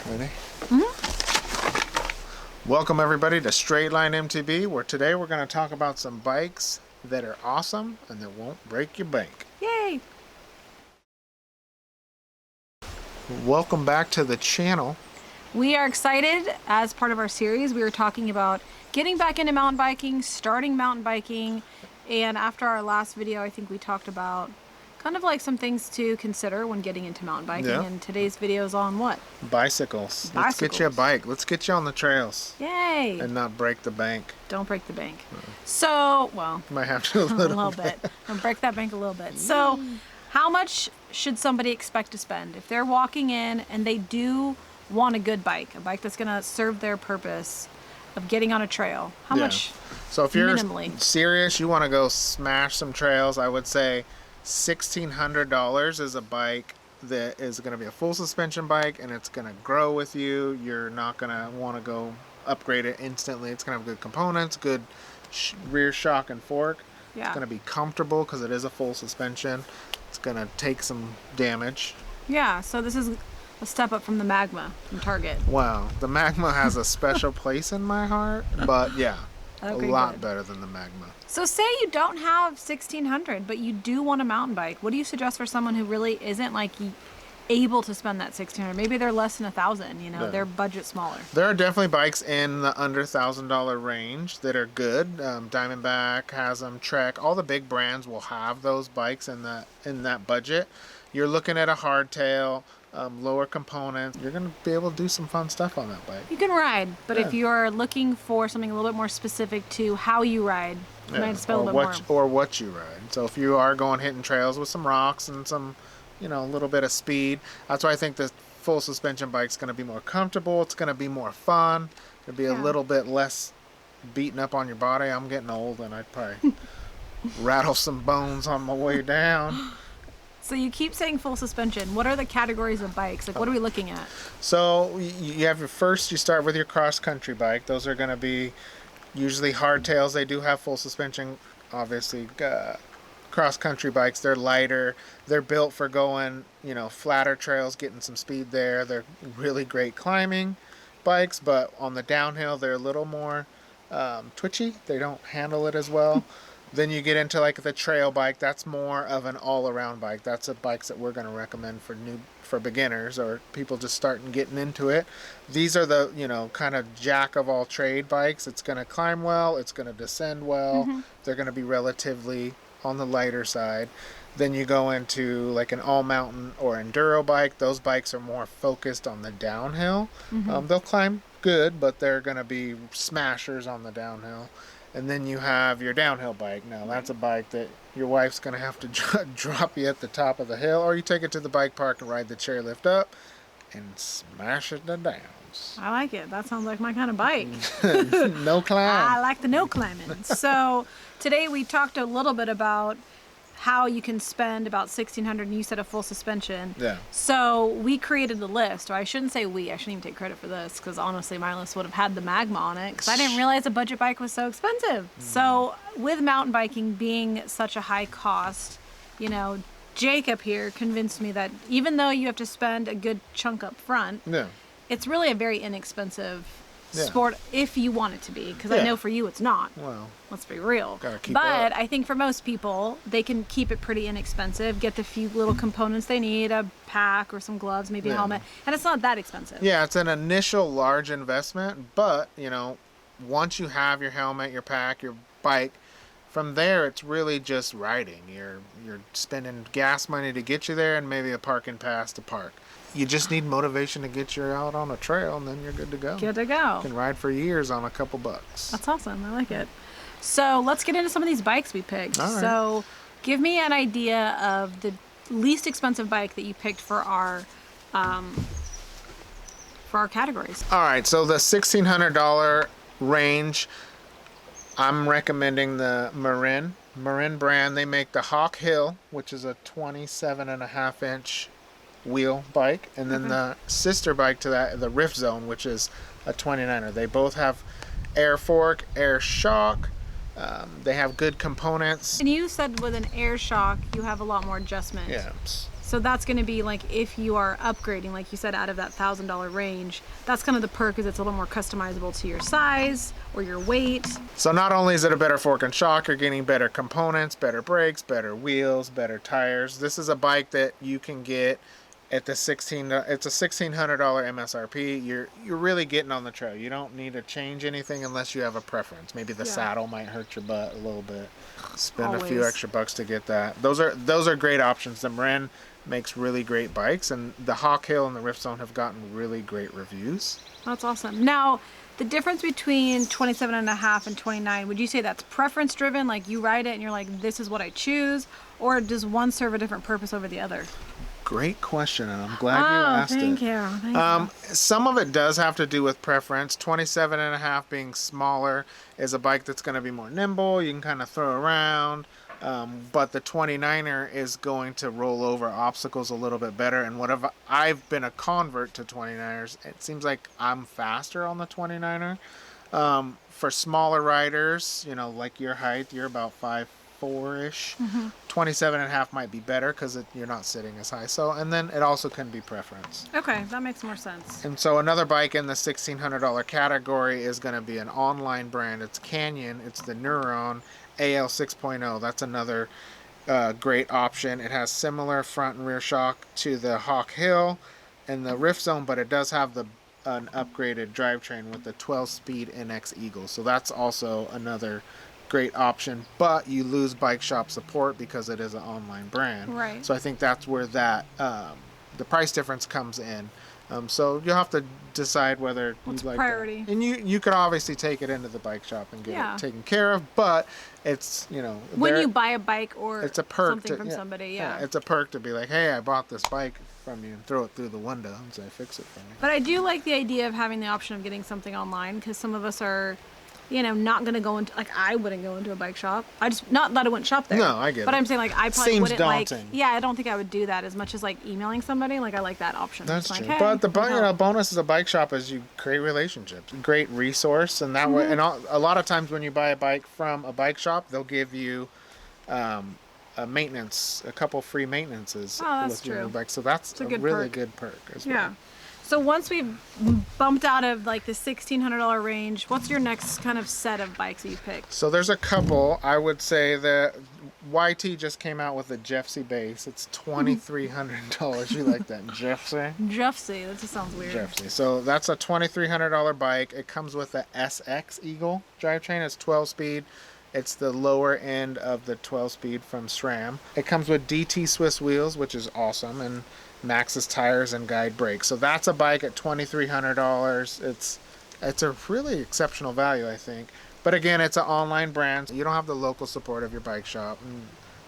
Ready? Welcome everybody to Straight Line MTB, where today we're going to talk about some bikes that are awesome and that won't break your bank. Yay! Welcome back to the channel. We are excited. As part of our series, we were talking about getting back into mountain biking, starting mountain biking, and after our last video, I think we talked about kind of like some things to consider when getting into mountain biking. Yeah. And today's video is on what? Bicycles. Let's get you a bike. Let's get you on the trails. Yay! And not break the bank. Don't break the bank. So, well, Might have to a a little, little bit. Don't break that bank a little bit. So, how much should somebody expect to spend if they're walking in and they do want a good bike, a bike that's going to serve their purpose of getting on a trail? How much? So if you're minimally serious, you want to go smash some trails, I would say $1,600 is a bike that is going to be a full suspension bike, and it's going to grow with you. You're not going to want to go upgrade it instantly. It's going to have good components, good rear shock and fork. Yeah. It's going to be comfortable because it is a full suspension. It's going to take some damage. Yeah, so this is a step up from the Magma from Target. Wow, the Magma has a special place in my heart, but yeah, Okay, a lot good. better than the Magma. So say you don't have 1,600, but you do want a mountain bike. What do you suggest for someone who really isn't like able to spend that 1,600? Maybe they're less than 1,000. You know, Yeah. their budget's smaller. There are definitely bikes in the under $1,000 range that are good. Diamondback has them. Trek, all the big brands will have those bikes in that budget. You're looking at a hardtail, lower components. You're going to be able to do some fun stuff on that bike. You can ride, but Yeah. if you're looking for something a little bit more specific to how you ride, you might spend a little bit more. Or what you ride. So if you are going hitting trails with some rocks and some, a little bit of speed, that's why I think the full suspension bike's going to be more comfortable. It's going to be more fun. It'll be a little bit less beaten up on your body. I'm getting old, and I'd probably rattle some bones on my way down. So you keep saying full suspension. What are the categories of bikes? Like, what are we looking at? So you have you start with your cross-country bike. Those are going to be usually hardtails. They do have full suspension, obviously. Cross-country bikes, they're lighter. They're built for going, flatter trails, getting some speed there. They're really great climbing bikes, but on the downhill, they're a little more twitchy. They don't handle it as well. Then you get into like the trail bike. That's more of an all-around bike. That's a bikes that we're going to recommend for beginners or people just starting getting into it. These are the kind of jack of all trade bikes. It's going to climb well. It's going to descend well. They're going to be relatively on the lighter side. Then you go into like an all-mountain or enduro bike. Those bikes are more focused on the downhill. They'll climb good, but they're going to be smashers on the downhill. And then you have your downhill bike. Now, that's a bike that your wife's going to have to drop you at the top of the hill, or you take it to the bike park and ride the chairlift up and smash it to downs. I like it. That sounds like my kind of bike. No climb. I like the no climbing. So today we talked a little bit about how you can spend about 1,600, and you said a full suspension. Yeah. So we created a list, or I shouldn't say we, I shouldn't even take credit for this, because honestly my list would have had the Magma on it, because I didn't realize a budget bike was so expensive. So with mountain biking being such a high cost, Jacob here convinced me that even though you have to spend a good chunk up front, it's really a very inexpensive sport if you want it to be, because I know for you it's not. Well, let's be real. Gotta keep but up. I think for most people, they can keep it pretty inexpensive, get the few little components they need, a pack or some gloves, maybe a helmet, and it's not that expensive. Yeah, it's an initial large investment, but once you have your helmet, your pack, your bike, from there it's really just riding. You're spending gas money to get you there and maybe a parking pass to park. You just need motivation to get you out on a trail, and then you're good to go. Good to go. You can ride for years on a couple bucks. That's awesome. I like it. So let's get into some of these bikes we picked. All right. So give me an idea of the least expensive bike that you picked for our categories. All right, so the $1,600 range, I'm recommending the Marin brand. They make the Hawk Hill, which is a 27.5-inch wheel bike, and then the sister bike to that, the Rift Zone, which is a 29er. They both have air fork, air shock. They have good components. And you said with an air shock, you have a lot more adjustment. Yeah. So So that's going to be like if you are upgrading, like you said, out of that $1,000 range, that's kind of the perk, is it's a little more customizable to your size or your weight. So not only is it a better fork and shock, you're getting better components, better brakes, better wheels, better tires. This is a bike that you can get at the it's a $1,600 MSRP. You're really getting on the trail. You don't need to change anything unless you have a preference. Maybe the saddle might hurt your butt a little bit. Spend a few extra bucks to get that. Those are great options. The Marin makes really great bikes, and the Hawk Hill and the Rift Zone have gotten really great reviews. That's awesome. Now, the difference between 27.5 and 29, would you say that's preference driven? Like you ride it and you're like, this is what I choose? Or does one serve a different purpose over the other? Great question, and I'm glad you asked thank it. you. Thank you. Some of it does have to do with preference. 27.5 being smaller is a bike that's going to be more nimble. You can kind of throw around. But the 29er is going to roll over obstacles a little bit better. And whatever, I've been a convert to 29ers. It seems like I'm faster on the 29er. For smaller riders, like your height, you're about 5'4"-ish. 27.5 might be better because you're not sitting as high. So, and then it also can be preference. Okay, that makes more sense. And so another bike in the $1,600 category is going to be an online brand. It's Canyon. It's the Neuron AL 6.0. That's another great option. It has similar front and rear shock to the Hawk Hill and the Rift Zone, but it does have an upgraded drivetrain with the 12-speed NX Eagle. So that's also another great option, but you lose bike shop support because it is an online brand. Right. So I think that's where that the price difference comes in. So you'll have to decide whether What's you'd like priority. that. And you could obviously take it into the bike shop and get it taken care of, but it's when you buy a bike or it's a perk something from somebody, it's a perk to be like, hey, I bought this bike from you, and throw it through the window and say, fix it for me. But I do like the idea of having the option of getting something online, because some of us are, not going to go into, like, I wouldn't go into a bike shop. Not that I wouldn't shop there. No, I get it. But I'm saying, like, I probably Seems wouldn't daunting. I don't think I would do that as much as, like, emailing somebody. Like, I like that option. That's it's true. Like, hey, But the bonus is a bike shop is you create relationships. Great resource, and that way, and a lot of times when you buy a bike from a bike shop, they'll give you a couple free maintenances with your new bike. So that's a really good perk as well. Yeah. So once we've bumped out of like the $1,600 range, what's your next kind of set of bikes that you picked? So there's a couple. I would say that Whitey just came out with a Jeffsy base. It's $2,300. You like that, Jeffsy? Jeffsy. That just sounds weird. Jeffsy. So that's a $2,300 bike. It comes with the SX Eagle drivetrain. It's 12-speed. It's the lower end of the 12-speed from SRAM. It comes with DT Swiss wheels, which is awesome, and Maxxis tires and guide brakes. So that's a bike at $2,300. It's a really exceptional value, I think. But again, it's an online brand. You don't have the local support of your bike shop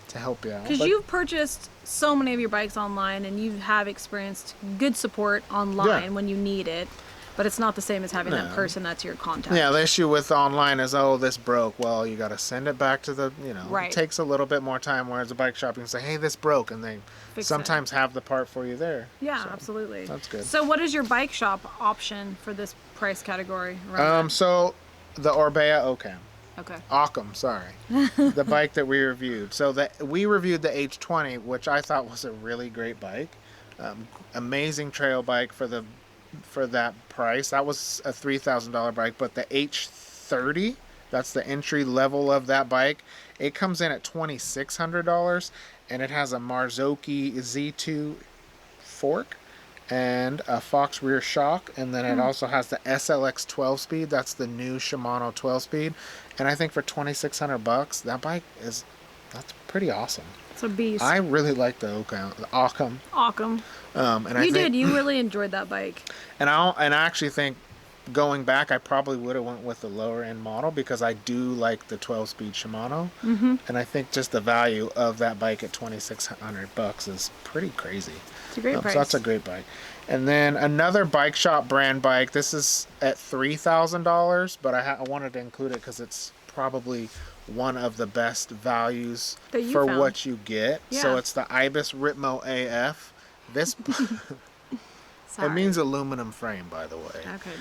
to help you out. Because you've purchased so many of your bikes online, and you have experienced good support online when you need it. But it's not the same as having that person that's your contact. Yeah, the issue with online is, this broke. Well, you got to send it back to the, Right. It takes a little bit more time, whereas a bike shop, you can say, hey, this broke, and they sometimes have the part for you there. Yeah, So, absolutely. that's good. So what is your bike shop option for this price category? So the Orbea Ocam. Okay. Occam, sorry. The bike that we reviewed. So we reviewed the H20, which I thought was a really great bike. Amazing trail bike for that price. That was a $3,000 bike, but the H30, that's the entry level of that bike, it comes in at $2,600, and it has a Marzocchi Z2 fork and a Fox rear shock, and then it also has the SLX 12-speed. That's the new Shimano 12-speed, and I think for $2,600, that bike that's pretty awesome. It's a beast. I really like the Occam. Occam. You really enjoyed that bike. And I actually think, going back, I probably would have went with the lower end model because I do like the 12-speed Shimano. And I think just the value of that bike at $2,600 is pretty crazy. It's a great price. So that's a great bike. And then another bike shop brand bike. This is at $3,000, but I wanted to include it because it's probably one of the best values for what you get. Yeah. So it's the Ibis Ritmo AF. This it means aluminum frame, by the way. Okay.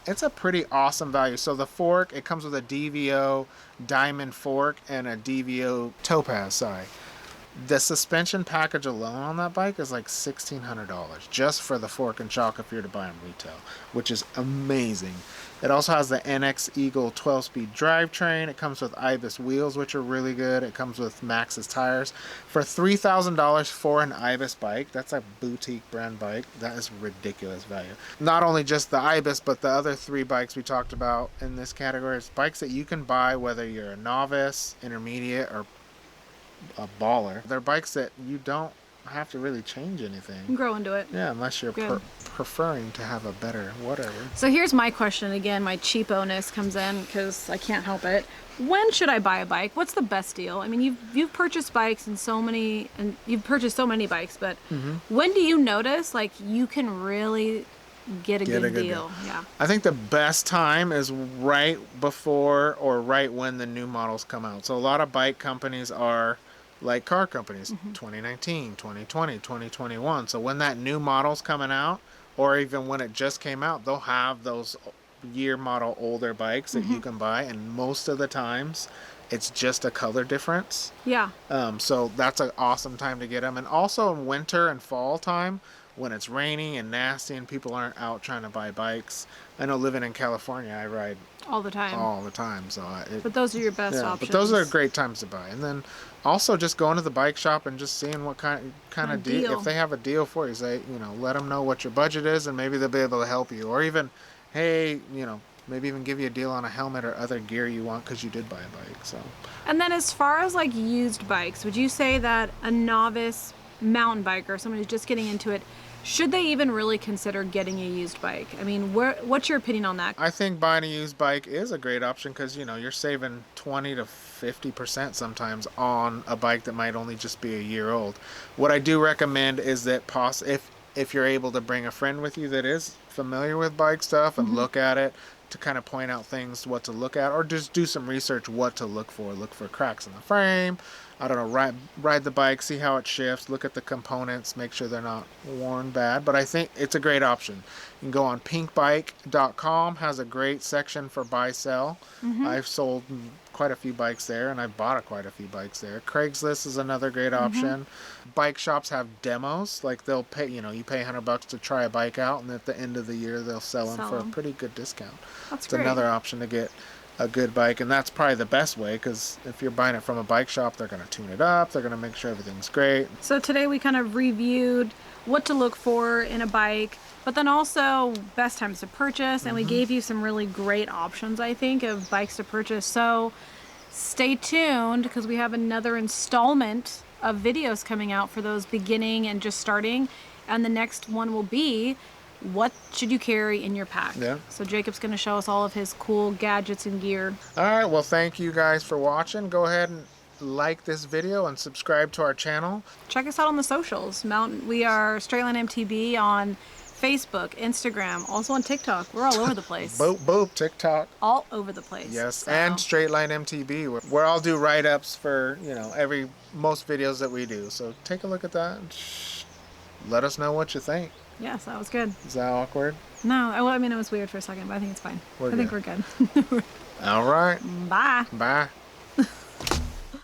It's a pretty awesome value. So the fork, it comes with a DVO diamond fork and a DVO topaz. Sorry. The suspension package alone on that bike is like $1,600 just for the fork and shock if you're to buy them retail, which is amazing. It also has the NX Eagle 12-speed drivetrain. It comes with Ibis wheels, which are really good. It comes with Maxxis tires. For $3,000 for an Ibis bike, that's a boutique brand bike. That is ridiculous value. Not only just the Ibis, but the other three bikes we talked about in this category is bikes that you can buy whether you're a novice, intermediate, or a baller. They're bikes that you don't have to really change anything. Grow into it. Yeah, unless you're preferring to have a better whatever. So here's my question again. My cheapo-ness comes in because I can't help it. When should I buy a bike? What's the best deal? I mean, you've purchased bikes and you've purchased so many bikes, but when do you notice like you can really get a good deal? Yeah. I think the best time is right before or right when the new models come out. So a lot of bike companies are like car companies, 2019, 2020, 2021. So when that new model's coming out, or even when it just came out, they'll have those year model older bikes that you can buy, and most of the times it's just a color difference. Yeah. So that's an awesome time to get them. And also in winter and fall time, when it's rainy and nasty and people aren't out trying to buy bikes. I know living in California, I ride all the time. So but those are your best options. But those are great times to buy. And then also just going to the bike shop and just seeing what kind of deal. If they have a deal for you, say, let them know what your budget is, and maybe they'll be able to help you. Or even, hey, maybe even give you a deal on a helmet or other gear you want because you did buy a bike. So. And then as far as like used bikes, would you say that a novice mountain biker, someone who's just getting into it, should they even really consider getting a used bike? I mean, what's your opinion on that? I think buying a used bike is a great option because, you're saving 20 to 50% sometimes on a bike that might only just be a year old. What I do recommend is that if you're able to bring a friend with you that is familiar with bike stuff and look at it, to kind of point out things, what to look at, or just do some research, what to look for. Look for cracks in the frame. I don't know, ride the bike, see how it shifts, look at the components, make sure they're not worn bad. But I think it's a great option. You can go on pinkbike.com, has a great section for buy sell. I've sold quite a few bikes there, and I've bought quite a few bikes there. Craigslist is another great option. Bike shops have demos, like they'll pay, you pay $100 to try a bike out, and at the end of the year they'll sell them for a pretty good discount. That's great. Another option to get a good bike, and that's probably the best way, because if you're buying it from a bike shop, they're going to tune it up, they're going to make sure everything's great. So today we kind of reviewed what to look for in a bike, but then also best times to purchase, and we gave you some really great options, I think, of bikes to purchase. So stay tuned, because we have another installment of videos coming out for those beginning and just starting, and the next one will be what should you carry in your pack. So Jacob's going to show us all of his cool gadgets and gear. All right, well, thank you guys for watching. Go ahead and like this video and subscribe to our channel. Check us out on the socials. We are Straightline MTB on Facebook, Instagram, also on TikTok. We're all over the place. Boop, TikTok. All over the place. Yes, so. And Straightline MTB, where I'll do write-ups for, most videos that we do. So take a look at that and let us know what you think. Yes, that was good. Is that awkward? No, I mean, it was weird for a second, but I think it's fine. I think we're good. All right. Bye. Bye.